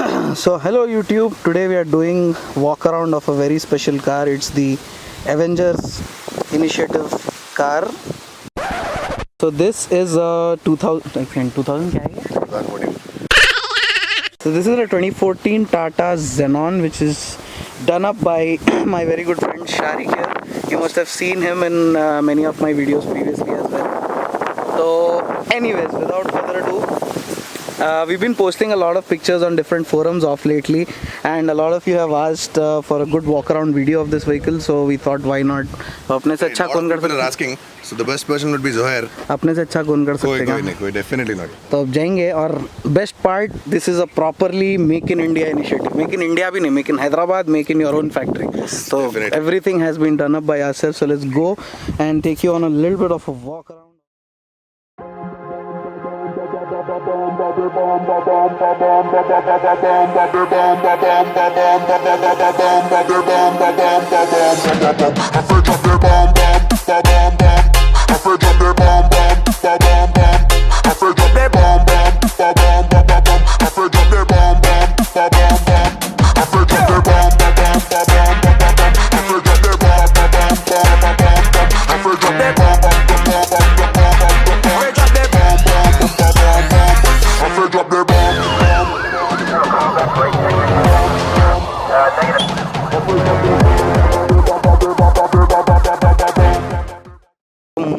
So hello YouTube, today we are doing walk around of a very special car. It's the Avengers Initiative car. So this is a 2000 क्या है? 2014. So this is a 2014 Tata Xenon, which is done up by my very good friend Shari here. You must have seen him in many of my videos previously as well. So anyways, without further ado, we've been posting a lot of pictures on different forums of lately, and a lot of you have asked for a good walk around video of this vehicle, so we thought why not. अपने से अच्छा कौन कर People सकते are asking, so the best person would be Zohair. अपने से अच्छा कौन कर सकते कोई नहीं, definitely not. तो अब जाएंगे. और best part, this is a properly make in India initiative. Make in India भी नहीं, make in Hyderabad, make in your own factory. So definitely. everything has been done up by ourselves. So let's go and take you on a little bit of a walk around.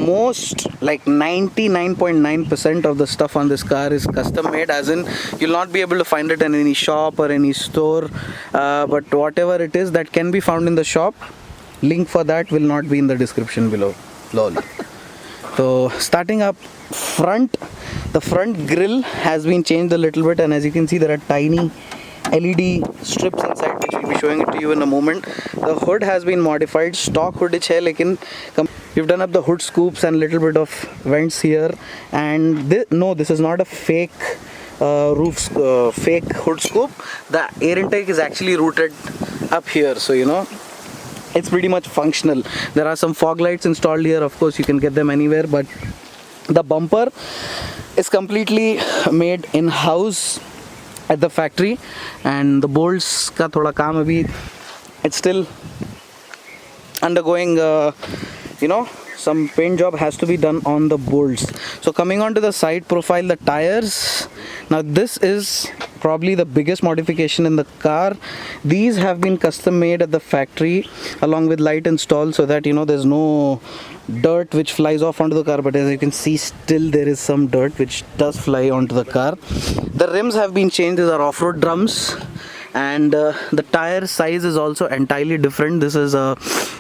Most like 99.9% of the stuff on this car is custom made, as in you'll not be able to find it in any shop or any store, but whatever it is that can be found in the shop, link for that will not be in the description below. Lol. So starting up front, the front grille has been changed a little bit, and as you can see there are tiny LED strips inside, which we'll be showing it to you in a moment. The hood has been modified. Stock hood hai, lekin we've done up the hood scoops and little bit of vents here. And this is not a fake fake hood scoop. The air intake is actually routed up here, so you know it's pretty much functional. There are some fog lights installed here. Of course, you can get them anywhere, but the bumper is completely made in-house at the factory, and the bolts ka thoda kaam abhi, it's still undergoing some paint job has to be done on the bolts. So coming on to the side profile, the tires, now this is probably the biggest modification in the car. These have been custom made at the factory along with light installed, so that there's no dirt which flies off onto the car. But as you can see, still there is some dirt which does fly onto the car. The rims have been changed. These are off-road drums, and the tire size is also entirely different. This is a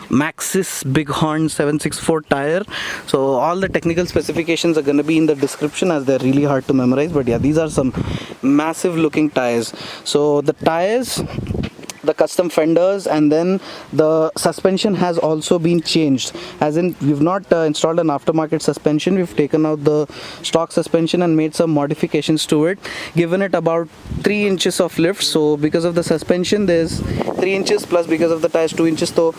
Maxxis Bighorn 764 tire. So all the technical specifications are going to be in the description, as they're really hard to memorize, but yeah, these are some massive looking tires. So the tires, the custom fenders, and then the suspension has also been changed, as in we've not installed an aftermarket suspension. We've taken out the stock suspension and made some modifications to it, given it about 3 inches of lift. So because of the suspension there's 3 inches, plus because of the tires 2 inches, so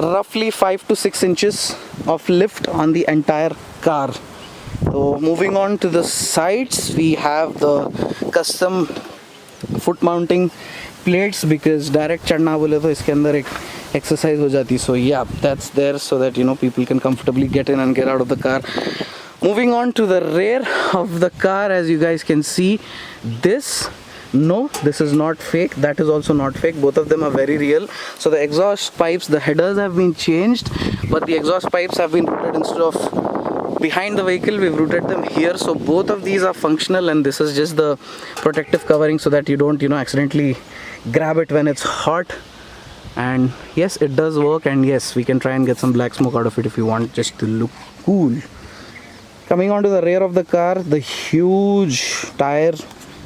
roughly 5 to 6 inches of lift on the entire car. So moving on to the sides, we have the custom foot mounting plates, because direct चढ़ना बोले तो इसके अंदर एक exercise हो जाती. So yeah, that's there so that people can comfortably get in and get out of the car. Moving on to the rear of the car, as you guys can see, this is not fake, that is also not fake, both of them are very real. So the exhaust pipes, the headers have been changed, but the exhaust pipes have been routed, instead of behind the vehicle, we've routed them here. So both of these are functional, and this is just the protective covering so that you don't accidentally grab it when it's hot. And yes, it does work, and yes, we can try and get some black smoke out of it if you want, just to look cool. Coming on to the rear of the car, the huge tire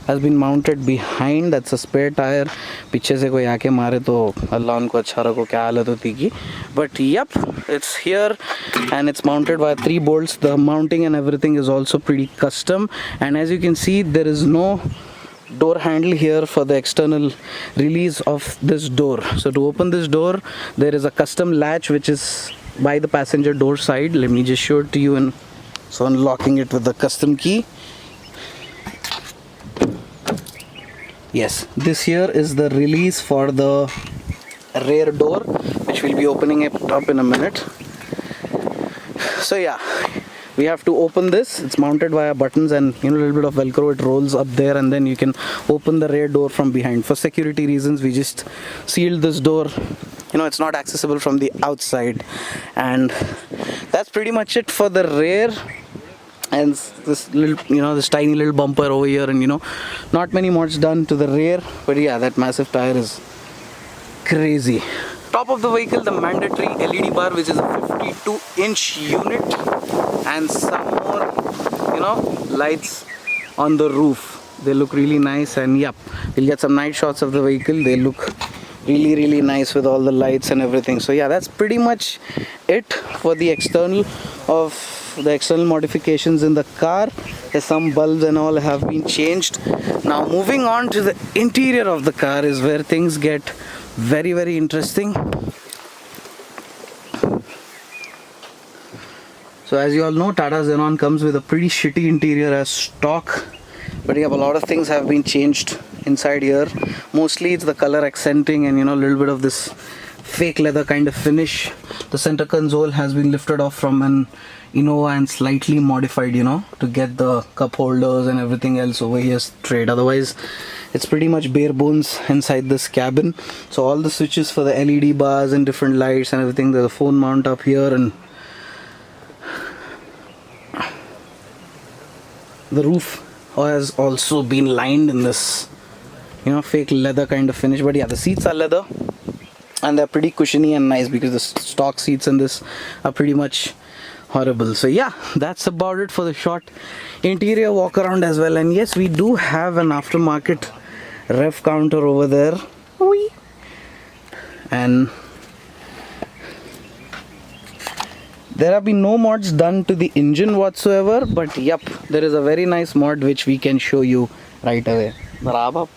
has been mounted behind. That's a spare tire. पीछे से कोई आके मारे तो अल्लाह उनको अच्छा रखो, क्या हालत होती की. But yep, it's here and it's mounted by 3 bolts. The mounting and everything is also pretty custom, and as you can see, there is no door handle here for the external release of this door. So to open this door, there is a custom latch which is by the passenger door side. Let me just show it to you. And so unlocking it with the custom key. Yes, this here is the release for the rear door, which we'll be opening it up in a minute. So yeah, we have to open this. It's mounted via buttons and a little bit of velcro. It rolls up there and then you can open the rear door from behind. For security reasons, we just sealed this door. It's not accessible from the outside. And that's pretty much it for the rear. And this little, this tiny little bumper over here, and not many mods done to the rear. But yeah, that massive tire is crazy. Top of the vehicle, the mandatory LED bar, which is a 52-inch unit, and some more lights on the roof. They look really nice, and yep, we'll get some night shots of the vehicle. They look really nice with all the lights and everything. So yeah, that's pretty much it for the external modifications in the car. Some bulbs and all have been changed. Now moving on to the interior of the car is where things get very interesting. So as you all know, Tata Xenon comes with a pretty shitty interior as stock, but yeah, a lot of things have been changed inside here. Mostly it's the color accenting and a little bit of this fake leather kind of finish. The center console has been lifted off from an Innova and slightly modified, to get the cup holders and everything else over here straight. Otherwise, it's pretty much bare bones inside this cabin. So all the switches for the LED bars and different lights and everything. There's a phone mount up here, and the roof has also been lined in this, fake leather kind of finish. But yeah, the seats are leather and they're pretty cushiony and nice, because the stock seats in this are pretty much horrible. So yeah, that's about it for the short interior walk around as well. And yes, we do have an aftermarket ref counter over there. Whee! And there have been no mods done to the engine whatsoever, but yep, there is a very nice mod which we can show you right away. Bravo.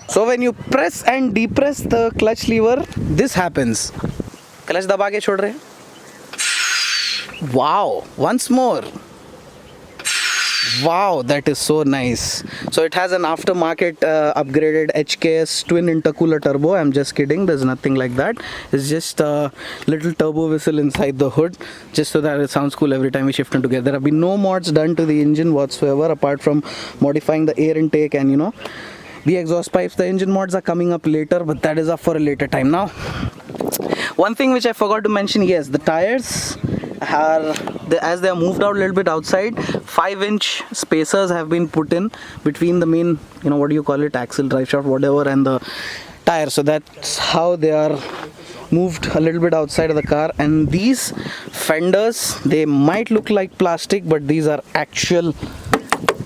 So when you press and depress the clutch lever, this happens. Clutch दबा के छोड़ रहे. Wow! Once more. Wow, that is so nice. So it has an aftermarket upgraded HKS twin intercooler turbo. I'm just kidding, there's nothing like that. It's just a little turbo whistle inside the hood, just so that it sounds cool every time we shift them together. There have been no mods done to the engine whatsoever, apart from modifying the air intake and the exhaust pipes. The engine mods are coming up later, but that is up for a later time. Now, one thing which I forgot to mention, yes, the tires are, as they are moved out a little bit outside, 5-inch spacers have been put in between the main, what do you call it, axle, drive shaft, whatever, and the tire. So that's how they are moved a little bit outside of the car. And these fenders, they might look like plastic, but these are actual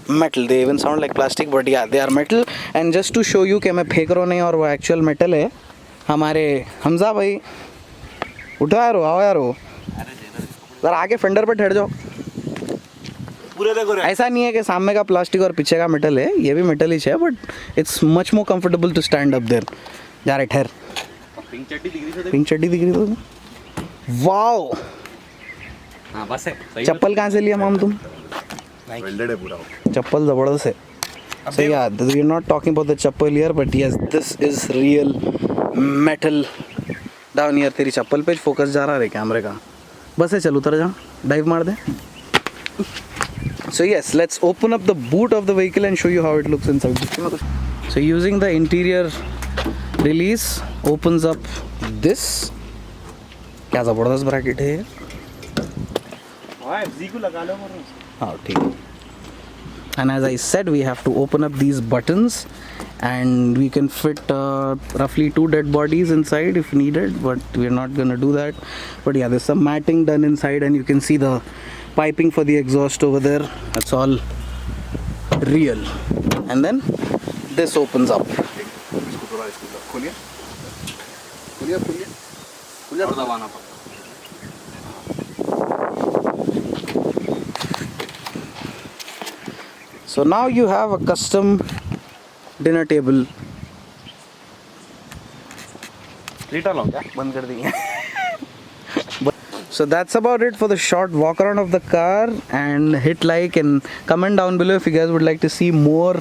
metal. They even sound like plastic, but yeah, they are metal. And just to show you कि मैं फेंक रहा नहीं और वो actual metal है, हमारे हमजा भाई उठो यार, आओ यार, जरा आगे फेंडर पे ठहर जाओ. ऐसा नहीं है कि सामने का प्लास्टिक और पीछे का मेटल है, ये भी मेटल ही है, but it's much more comfortable to stand up there. जा रहे ठहर. पिंक चड्डी दिख रही तो. वाओ, हाँ बस है. चप्पल कहाँ से लिया माम तुम? वेल्डेड है पूरा. चप्पल जबरदस्त है. So yeah, we are not talking about the chappal here, but yes, this is real metal down here. तेरी चप्पल पे फोकस जा रहा है कैमरे का. बस है, चल उतर जा, डाइव मार दे. So yes, let's open up the boot of the vehicle and show you how it looks inside. So using the interior release, opens up this. क्या जबरदस्त ब्रैकेट है. हाँ ठीक है. And as I said, we have to open up these buttons, and we can fit roughly 2 dead bodies inside if needed, but we're not gonna do that. But yeah, there's some matting done inside, and you can see the piping for the exhaust over there. That's all real. And then this opens up. So now you have a custom dinner table. So that's about it for the short walk around of the car, and hit like and comment down below if you guys would like to see more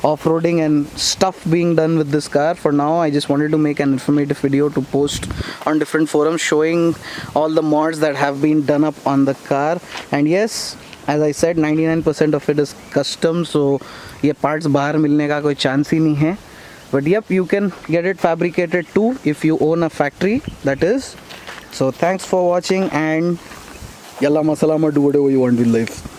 off-roading and stuff being done with this car. For now, I just wanted to make an informative video to post on different forums showing all the mods that have been done up on the car. And yes, as I said, 99% of it is custom, so ये parts बाहर मिलने का कोई chance ही नहीं है. But yep, you can get it fabricated too if you own a factory, that is. So thanks for watching, and yalla masalama, do whatever you want with life.